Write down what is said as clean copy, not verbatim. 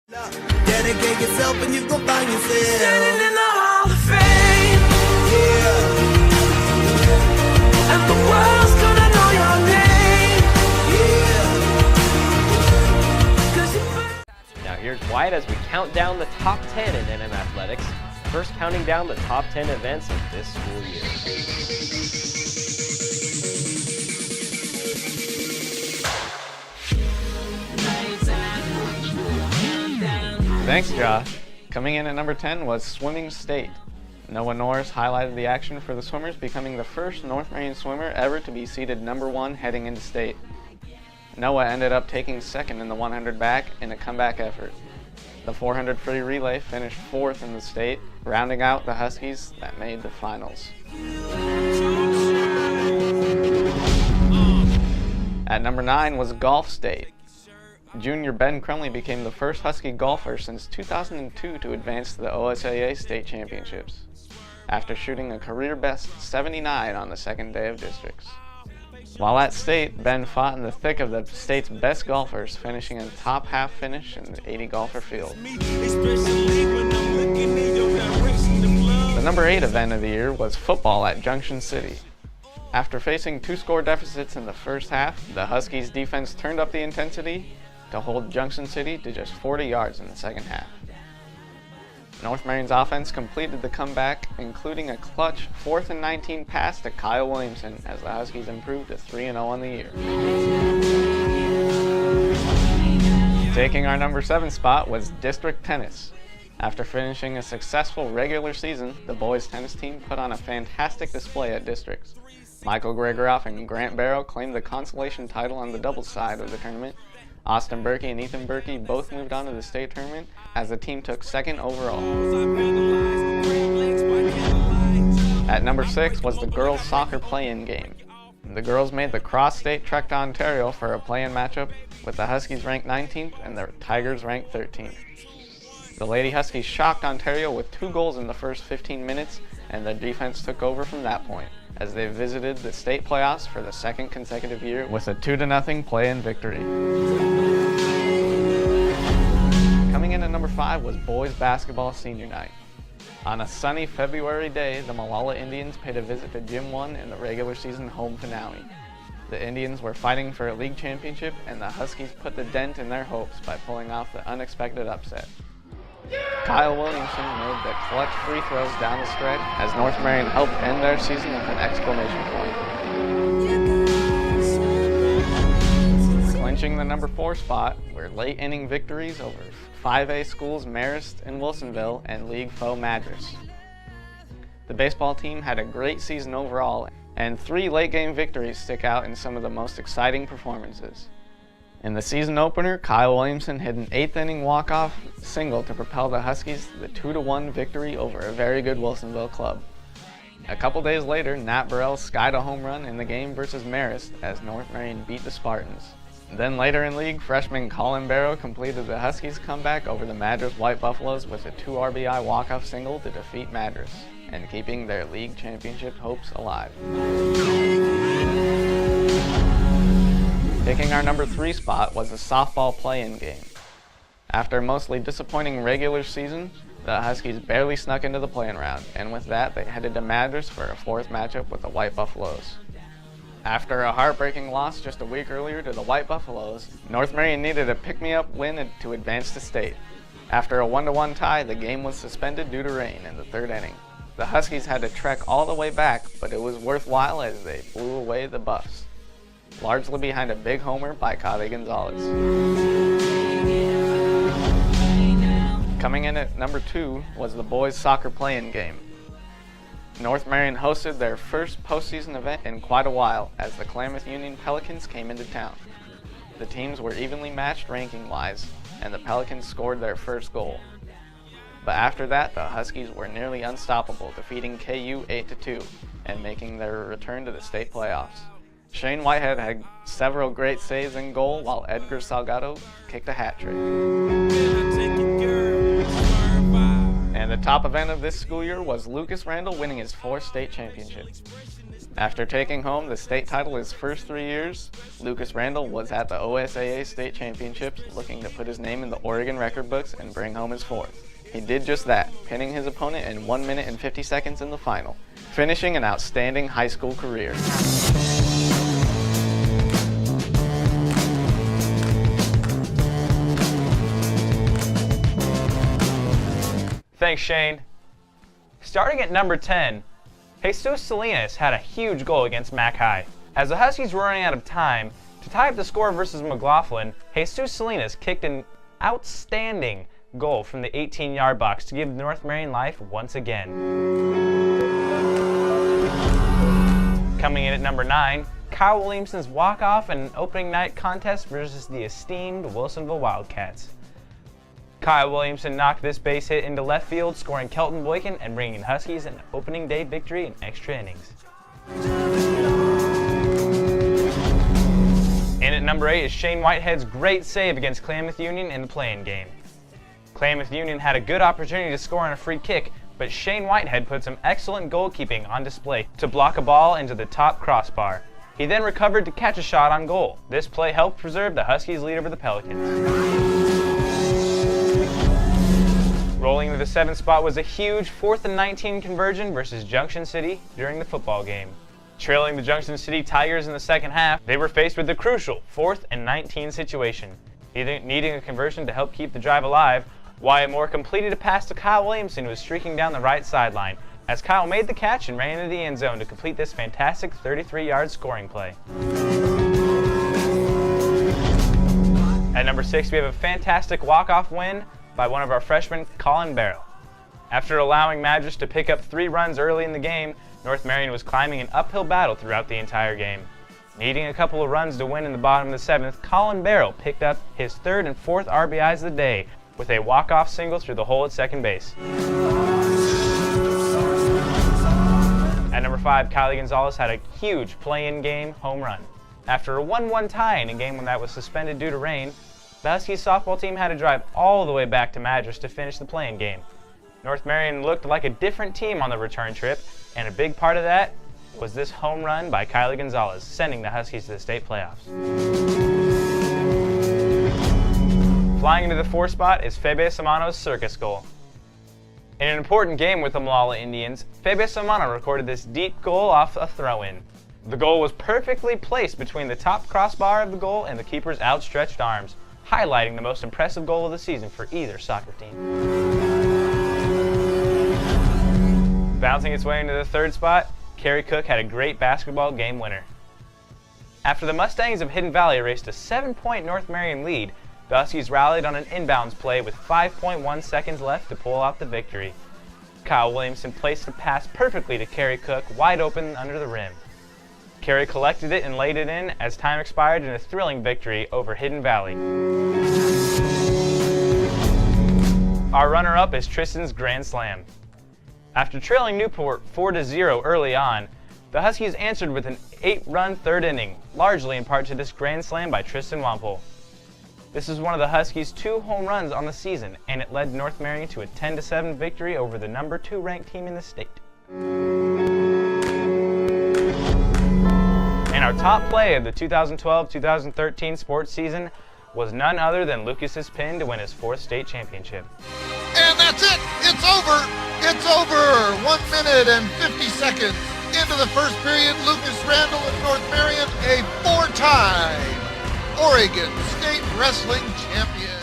Dedicate yourself and you gon' find yourself standing in the Hall of Fame. Yeah. And the world's gonna know your name. Yeah. Now here's Wyatt as we count down the top 10 in NM Athletics. First counting down the top 10 events of this school year. Thanks, Josh. Coming in at number 10 was Swimming State. Noah Norris highlighted the action for the swimmers, becoming the first North Marion swimmer ever to be seeded number 1 heading into state. Noah ended up taking second in the 100 back in a comeback effort. The 400 free relay finished 4th in the state, rounding out the Huskies that made the finals. At number 9 was Golf State. Junior Ben Crumley became the first Husky golfer since 2002 to advance to the OSAA state championships, after shooting a career best 79 on the second day of districts. While at state, Ben fought in the thick of the state's best golfers, finishing in top half finish in the 80 golfer field. The number 8 event of the year was football at Junction City. After facing 2-score deficits in the first half, the Huskies defense turned up the intensity to hold Junction City to just 40 yards in the second half. North Marion's offense completed the comeback, including a clutch 4th and 19 pass to Kyle Williamson as the Huskies improved to 3-0 on the year. Taking our number 7 spot was District Tennis. After finishing a successful regular season, the boys tennis team put on a fantastic display at districts. Michael Gregoroff and Grant Barrow claimed the consolation title on the doubles side of the tournament. Austin Berkey and Ethan Berkey both moved on to the state tournament as the team took 2nd overall. At number 6 was the girls' soccer play-in game. The girls made the cross-state trek to Ontario for a play-in matchup with the Huskies ranked 19th and the Tigers ranked 13th. The Lady Huskies shocked Ontario with 2 goals in the first 15 minutes, and the defense took over from that point, as they visited the state playoffs for the 2nd consecutive year with a 2-0 play-in victory. Coming in at number 5 was boys basketball senior night. On a sunny February day, the Malala Indians paid a visit to Gym 1 in the regular season home finale. The Indians were fighting for a league championship, and the Huskies put the dent in their hopes by pulling off the unexpected upset. Kyle Williamson made the clutch free throws down the stretch as North Marion helped end their season with an exclamation point. Clinching the number 4 spot were late inning victories over 5A schools Marist and Wilsonville and league foe Madras. The baseball team had a great season overall, and 3 late game victories stick out in some of the most exciting performances. In the season opener, Kyle Williamson hit an 8th inning walk-off single to propel the Huskies to the 2-1 victory over a very good Wilsonville club. A couple days later, Nat Burrell skied a home run in the game versus Marist as North Marion beat the Spartans. Then later in league, freshman Colin Barrow completed the Huskies' comeback over the Madras White Buffaloes with a 2 RBI walk-off single to defeat Madras, and keeping their league championship hopes alive. Taking our number 3 spot was the softball play-in game. After a mostly disappointing regular season, the Huskies barely snuck into the play-in round, and with that they headed to Madras for a 4th matchup with the White Buffaloes. After a heartbreaking loss just a week earlier to the White Buffaloes, North Marion needed a pick-me-up win to advance to state. After a 1-1 tie, the game was suspended due to rain in the 3rd inning. The Huskies had to trek all the way back, but it was worthwhile as they blew away the Buffs, largely behind a big homer by Cave Gonzalez. Coming in at number 2 was the boys' soccer play-in game. North Marion hosted their first postseason event in quite a while as the Klamath Union Pelicans came into town. The teams were evenly matched ranking-wise, and the Pelicans scored their first goal. But after that, the Huskies were nearly unstoppable, defeating KU 8-2 and making their return to the state playoffs. Shane Whitehead had several great saves in goal, while Edgar Salgado kicked a hat trick. And the top event of this school year was Lucas Randall winning his 4th state championship. After taking home the state title his first 3 years, Lucas Randall was at the OSAA state championships looking to put his name in the Oregon record books and bring home his fourth. He did just that, pinning his opponent in 1 minute and 50 seconds in the final, finishing an outstanding high school career. Thanks, Shane. Starting at number 10, Jesus Salinas had a huge goal against Mac High. As the Huskies were running out of time, to tie up the score versus McLaughlin, Jesus Salinas kicked an outstanding goal from the 18-yard box to give North Marion life once again. Coming in at number 9, Kyle Williamson's walk-off in an opening night contest versus the esteemed Wilsonville Wildcats. Kyle Williamson knocked this base hit into left field, scoring Kelton Boykin and bringing Huskies an opening day victory in extra innings. In at number 8 is Shane Whitehead's great save against Klamath Union in the play-in game. Klamath Union had a good opportunity to score on a free kick, but Shane Whitehead put some excellent goalkeeping on display to block a ball into the top crossbar. He then recovered to catch a shot on goal. This play helped preserve the Huskies' lead over the Pelicans. Rolling into the 7th spot was a huge 4th and 19 conversion versus Junction City during the football game. Trailing the Junction City Tigers in the second half, they were faced with the crucial 4th and 19 situation. Needing a conversion to help keep the drive alive, Wyatt Moore completed a pass to Kyle Williamson, who was streaking down the right sideline, as Kyle made the catch and ran into the end zone to complete this fantastic 33-yard scoring play. At number 6, we have a fantastic walk-off win by one of our freshmen, Colin Barrow. After allowing Madras to pick up 3 runs early in the game, North Marion was climbing an uphill battle throughout the entire game. Needing a couple of runs to win in the bottom of the 7th, Colin Barrow picked up his 3rd and 4th RBIs of the day with a walk-off single through the hole at second base. At number 5, Kylie Gonzalez had a huge play-in game home run. After a 1-1 tie in a game that was suspended due to rain, the Huskies softball team had to drive all the way back to Madras to finish the play-in game. North Marion looked like a different team on the return trip, and a big part of that was this home run by Kylie Gonzalez, sending the Huskies to the state playoffs. Flying into the 4th spot is Febe Samano's circus goal. In an important game with the Malala Indians, Febe Samano recorded this deep goal off a throw-in. The goal was perfectly placed between the top crossbar of the goal and the keeper's outstretched arms, highlighting the most impressive goal of the season for either soccer team. Bouncing its way into the 3rd spot, Kerry Cook had a great basketball game winner. After the Mustangs of Hidden Valley erased a 7-point North Marion lead, the Huskies rallied on an inbounds play with 5.1 seconds left to pull out the victory. Kyle Williamson placed the pass perfectly to Kerry Cook, wide open under the rim. Kerry collected it and laid it in as time expired in a thrilling victory over Hidden Valley. Our runner-up is Tristan's Grand Slam. After trailing Newport 4-0 early on, the Huskies answered with an 8-run 3rd inning, largely in part to this Grand Slam by Tristan Wampel. This is one of the Huskies' 2 home runs on the season, and it led North Marion to a 10-7 victory over the number 2 ranked team in the state. And our top play of the 2012-2013 sports season was none other than Lucas's pin to win his 4th state championship. And that's it. It's over. It's over. 1 minute and 50 seconds into the first period. Lucas Randall of North Marion, a 4-time Oregon State Wrestling champion.